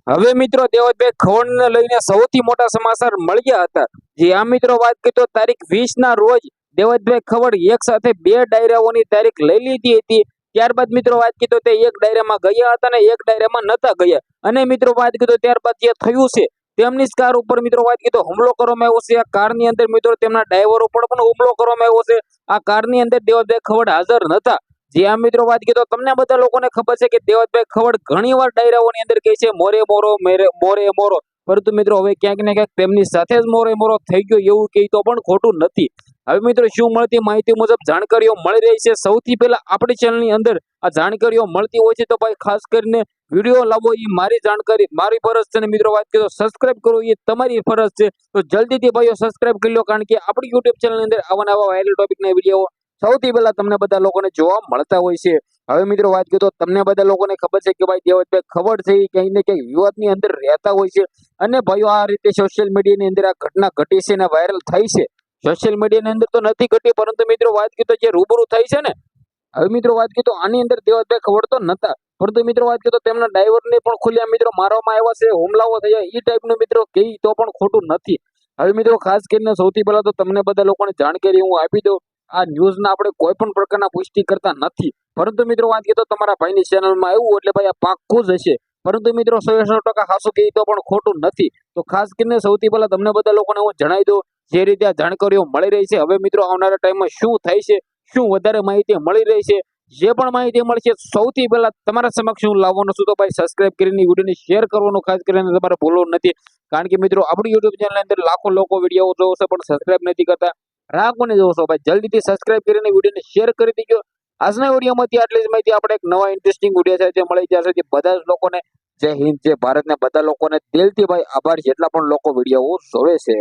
હવે મિત્રો દેવતભાઈ ખવડને લઈને સૌથી મોટા સમાચાર મળ્યા હતા. જે આ મિત્રો વાત કરી તો તારીખ 20 ના રોજ દેવતભાઈ ખવડ એક સાથે બે ડાયરાઓની તારીખ લઈ લીધી હતી. ત્યારબાદ મિત્રો વાત કરી તો તે એક ડાયરામાં ગયા હતા અને એક ડાયરામાં નતા ગયા. અને મિત્રો વાત કરી તો ત્યારબાદ જે થયું છે તેમની કાર ઉપર મિત્રો વાત કરી તો હુમલો કરવામાં આવ્યો છે. આ કારની અંદર મિત્રો તેમના ડ્રાઈવર ઉપર પણ હુમલો કરવામાં આવ્યો છે. આ કારની અંદર દેવતભાઈ ખવડ હાજર નતા. જે આ મિત્રો વાત કરી તો તમને બધા લોકોને ખબર છે કે દેવતભાઈ ખવડ ઘણીવાર ડાયરાઓની અંદર કહે છે મોરે મોરો મોરે મોરો, પરંતુ મિત્રો હવે ક્યાંક ને ક્યાંક તેમની સાથે જ મોરે મોરો થઈ ગયો એવું કહી તો પણ ખોટું નથી. હવે મિત્રો શું મળતી માહિતી મુજબ જાણકારીઓ મળી રહી છે. સૌથી પહેલા આપણી ચેનલની અંદર આ જાણકારીઓ મળતી હોય છે તો ભાઈ ખાસ કરીને વિડીયો લાવો એ મારી જાણકારી મારી ફરજ છે. મિત્રો વાત કરી તો સબસ્ક્રાઇબ કરો એ તમારી ફરજ છે. તો જલ્દીથી ભાઈઓ સબસ્ક્રાઇબ કરી લો, કારણ કે આપણી યુટ્યુબ ચેનલની અંદર આવા નવા વાયરલ ટોપિકના વિડીયો સૌથી પહેલા તમને બધા લોકોને જોવા મળતા હોય છે. હવે મિત્રો વાત કરીએ તો તમને બધા લોકોને ખબર છે કે ભાઈ દેવતભાઈ ખવડ છે એ ક્યાંક ને ક્યાંક વિવાદની અંદર રહેતા હોય છે. અને ભાઈઓ આ રીતે સોશિયલ મીડિયાની અંદર આ ઘટના ઘટી છે અને વાયરલ થઈ છે. સોશિયલ મીડિયાની અંદર તો નથી ઘટી, પરંતુ મિત્રો વાત કરીએ તો જે રૂબરૂ થઈ છે ને, હવે મિત્રો વાત કરીએ તો આની અંદર દેવતભાઈ ખવડ તો નતા, પરંતુ મિત્રો વાત કરીએ તો તેમના ડ્રાઈવરને પણ ખુલ્લા મિત્રો મારવામાં આવ્યા છે, હુમલાઓ થયા એ ટાઈપનું મિત્રો કહી તો પણ ખોટું નથી. હવે મિત્રો ખાસ કરીને સૌથી પહેલા તો તમને બધા લોકોને જાણકારી હું આપી દઉં. આ ન્યૂઝના આપણે કોઈ પણ પ્રકારના પુષ્ટિ કરતા નથી, પરંતુ મિત્રો વાત કરીએ તો તમારા ભાઈની ચેનલમાં આવ્યું એટલે ભાઈ આ પાક્કું જ હશે. પરંતુ મિત્રો 100% હાસુ કહી તો પણ ખોટું નથી. તો ખાસ કરીને સૌથી પહેલા તમને બધા લોકોને હું જણાવી દઉં જે રીતે આ જાણકારીઓ મળી રહી છે. હવે મિત્રો આવનારા ટાઈમમાં શું થાય છે, શું વધારે માહિતી મળી રહી છે, જે પણ માહિતી મળશે સૌથી પહેલા તમારા સમક્ષ હું લાવવાનો છું. તો ભાઈ સબસ્ક્રાઇબ કરીને વિડીયોને શેર કરવાનું ખાસ કરીને તમારે ભૂલવું નથી, કારણ કે મિત્રો આપણી યુટ્યુબ ચેનલ અંદર લાખો લોકો વિડીયો જોવો છે પણ સબસ્ક્રાઇબ નથી કરતા. રાખોને જોવો છો ભાઈ, જલ્દીથી સબસ્ક્રાઇબ કરીને વિડીયોને શેર કરી દીજો. આજના વિડીયોમાંથી આટલી જ માહિતી. આપણે એક નવા ઇન્ટરેસ્ટિંગ વિડીયો છે જે મળી જશે. જે બધા જ લોકોને જય હિન્દ જય ભારતને બધા લોકોને દિલથી ભાઈ આભાર, જેટલા પણ લોકો વિડીયો જોવે છે.